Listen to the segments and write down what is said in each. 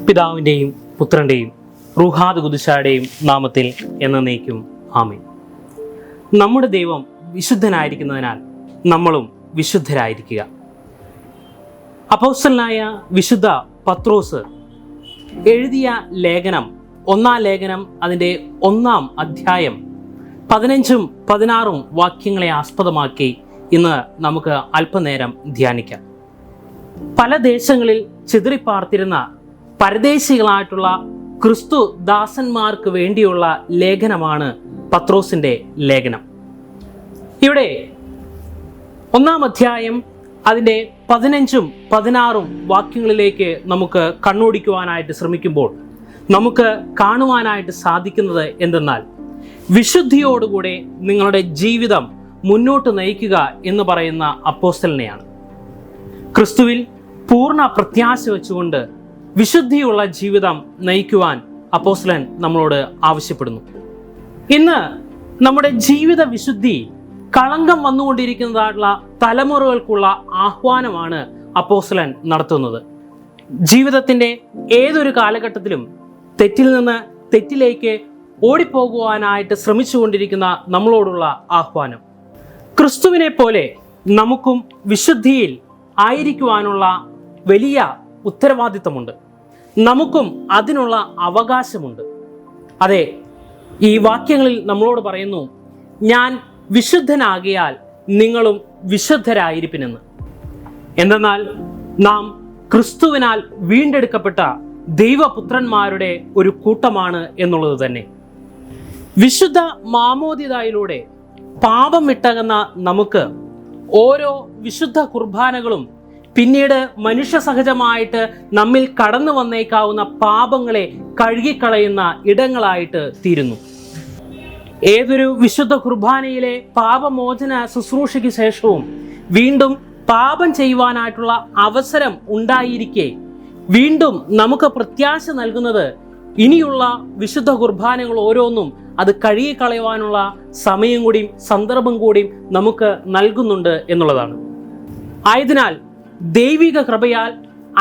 പിതാവിൻ്റെയും പുത്രൻ്റെയും റൂഹാദ് ഖുദ്ദൂസായുടെയും നാമത്തിൽ എന്നേക്കും ആമേൻ. നമ്മുടെ ദൈവം വിശുദ്ധനായിരിക്കുന്നതിനാൽ നമ്മളും വിശുദ്ധരായിരിക്കുക. അപ്പോസ്തലനായ വിശുദ്ധ പത്രോസ് എഴുതിയ ലേഖനം, ഒന്നാം ലേഖനം, അതിൻ്റെ 1-ാം അധ്യായം 15-ഉം 16-ഉം വാക്യങ്ങളെ ആസ്പദമാക്കി ഇന്ന് നമുക്ക് അല്പനേരം ധ്യാനിക്കാം. പല ദേശങ്ങളിൽ ചിതറിപ്പാർത്തിരുന്ന പരദേശികളായിട്ടുള്ള ക്രിസ്തു ദാസന്മാർക്ക് വേണ്ടിയുള്ള ലേഖനമാണ് പത്രോസിൻ്റെ ലേഖനം. ഇവിടെ 1-ാം അധ്യായം അതിൻ്റെ 15-ഉം 16-ഉം വാക്യങ്ങളിലേക്ക് നമുക്ക് കണ്ണോടിക്കുവാനായിട്ട് ശ്രമിക്കുമ്പോൾ നമുക്ക് കാണുവാനായിട്ട് സാധിക്കുന്നത് എന്തെന്നാൽ, വിശുദ്ധിയോടുകൂടെ നിങ്ങളുടെ ജീവിതം മുന്നോട്ട് നയിക്കുക എന്ന് പറയുന്ന അപ്പോസ്തലനെയാണ്. ക്രിസ്തുവിൽ പൂർണ്ണ പ്രത്യാശ വെച്ചുകൊണ്ട് വിശുദ്ധിയുള്ള ജീവിതം നയിക്കുവാൻ അപ്പോസ്തലൻ നമ്മളോട് ആവശ്യപ്പെടുന്നു. ഇന്ന് നമ്മുടെ ജീവിത വിശുദ്ധി കളങ്കം വന്നുകൊണ്ടിരിക്കുന്നതായിട്ടുള്ള തലമുറകൾക്കുള്ള ആഹ്വാനമാണ് അപ്പോസ്തലൻ നടത്തുന്നത്. ജീവിതത്തിൻ്റെ ഏതൊരു കാലഘട്ടത്തിലും തെറ്റിൽ നിന്ന് തെറ്റിലേക്ക് ഓടിപ്പോകുവാനായിട്ട് ശ്രമിച്ചുകൊണ്ടിരിക്കുന്ന നമ്മളോടുള്ള ആഹ്വാനം. ക്രിസ്തുവിനെ പോലെ നമുക്കും വിശുദ്ധിയിൽ ആയിരിക്കുവാനുള്ള വലിയ ഉത്തരവാദിത്തമുണ്ട്. നമുക്കും അതിനുള്ള അവകാശമുണ്ട്. അതെ, ഈ വാക്യങ്ങളിൽ നമ്മളോട് പറയുന്നു, ഞാൻ വിശുദ്ധനാകിയാൽ നിങ്ങളും വിശുദ്ധരായിരിപ്പിനെന്ന്. എന്തെന്നാൽ നാം ക്രിസ്തുവിനാൽ വീണ്ടെടുക്കപ്പെട്ട ദൈവപുത്രന്മാരുടെ ഒരു കൂട്ടമാണ് എന്നുള്ളത് തന്നെ. വിശുദ്ധ മാമോദിതായിലൂടെ പാപം വിട്ടകന്ന നമുക്ക് ഓരോ വിശുദ്ധ കുർബാനകളും പിന്നീട് മനുഷ്യ സഹജമായിട്ട് നമ്മിൽ കടന്നു വന്നേക്കാവുന്ന പാപങ്ങളെ കഴുകിക്കളയുന്ന ഇടങ്ങളായിട്ട് തീരുന്നു. ഏതൊരു വിശുദ്ധ കുർബാനയിലെ പാപമോചന ശുശ്രൂഷയ്ക്ക് ശേഷവും വീണ്ടും പാപം ചെയ്യുവാനായിട്ടുള്ള അവസരം ഉണ്ടായിരിക്കെ വീണ്ടും നമുക്ക് പ്രത്യാശ നൽകുന്നത് ഇനിയുള്ള വിശുദ്ധ കുർബാനകൾ ഓരോന്നും അത് കഴുകിക്കളയുവാനുള്ള സമയം കൂടിയും സന്ദർഭം കൂടിയും നമുക്ക് നൽകുന്നുണ്ട് എന്നുള്ളതാണ്. ആയതിനാൽ ദൈവിക കൃപയാൽ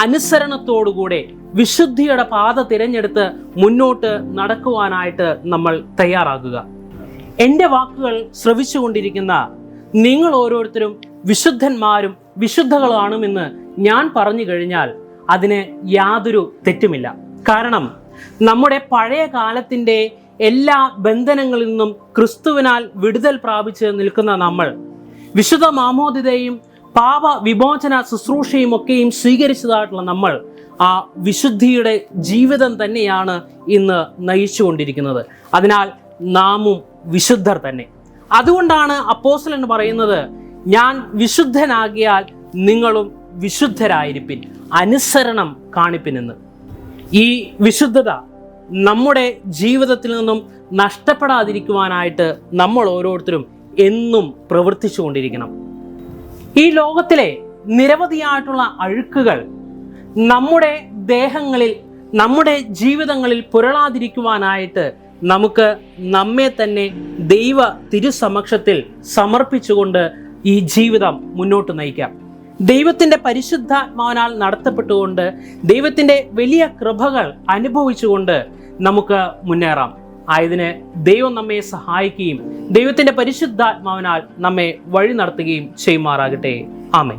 അനുസരണത്തോടുകൂടെ വിശുദ്ധിയുടെ പാത തിരഞ്ഞെടുത്ത് മുന്നോട്ട് നടക്കുവാനായിട്ട് നമ്മൾ തയ്യാറാകുക. എൻ്റെ വാക്കുകൾ ശ്രവിച്ചുകൊണ്ടിരിക്കുന്ന നിങ്ങൾ ഓരോരുത്തരും വിശുദ്ധന്മാരും വിശുദ്ധകളാണെന്ന് ഞാൻ പറഞ്ഞു കഴിഞ്ഞാൽ അതിന് യാതൊരു തെറ്റുമില്ല. കാരണം നമ്മുടെ പഴയ കാലത്തിൻ്റെ എല്ലാ ബന്ധനങ്ങളിൽ നിന്നും ക്രിസ്തുവിനാൽ വിടുതൽ പ്രാപിച്ച് നിൽക്കുന്ന നമ്മൾ വിശുദ്ധ മാമോദിതയും പാപ വിമോചന ശുശ്രൂഷയും ഒക്കെയും സ്വീകരിച്ചതായിട്ടുള്ള നമ്മൾ ആ വിശുദ്ധിയുടെ ജീവിതം തന്നെയാണ് ഇന്ന് നയിച്ചുകൊണ്ടിരിക്കുന്നത്. അതിനാൽ നാമും വിശുദ്ധർ തന്നെ. അതുകൊണ്ടാണ് അപ്പോസ്തലൻ പറയുന്നത്, ഞാൻ വിശുദ്ധനാകിയാൽ നിങ്ങളും വിശുദ്ധരായിരിപ്പിൻ, അനുസരണം കാണിപ്പിനെന്ന്. ഈ വിശുദ്ധത നമ്മുടെ ജീവിതത്തിൽ നിന്നും നഷ്ടപ്പെടാതിരിക്കുവാനായിട്ട് നമ്മൾ ഓരോരുത്തരും എന്നും പ്രവർത്തിച്ചു കൊണ്ടിരിക്കണം. ഈ ലോകത്തിലെ നിരവധിയായിട്ടുള്ള അഴുക്കുകൾ നമ്മുടെ ദേഹങ്ങളിൽ, നമ്മുടെ ജീവിതങ്ങളിൽ പുരളാതിരിക്കുവാനായിട്ട് നമുക്ക് നമ്മെ തന്നെ ദൈവ തിരുസമക്ഷത്തിൽ സമർപ്പിച്ചുകൊണ്ട് ഈ ജീവിതം മുന്നോട്ട് നയിക്കാം. ദൈവത്തിൻ്റെ പരിശുദ്ധാത്മാവിനാൽ നടത്തപ്പെട്ടുകൊണ്ട് ദൈവത്തിൻ്റെ വലിയ കൃപകൾ അനുഭവിച്ചുകൊണ്ട് നമുക്ക് മുന്നേറാം. ആയതിന് ദൈവം നമ്മെ സഹായിക്കുകയും ദൈവത്തിൻ്റെ പരിശുദ്ധാത്മാവിനാൽ നമ്മെ വഴി നടത്തുകയും ചെയ്യുമാറാകട്ടെ. ആമേൻ.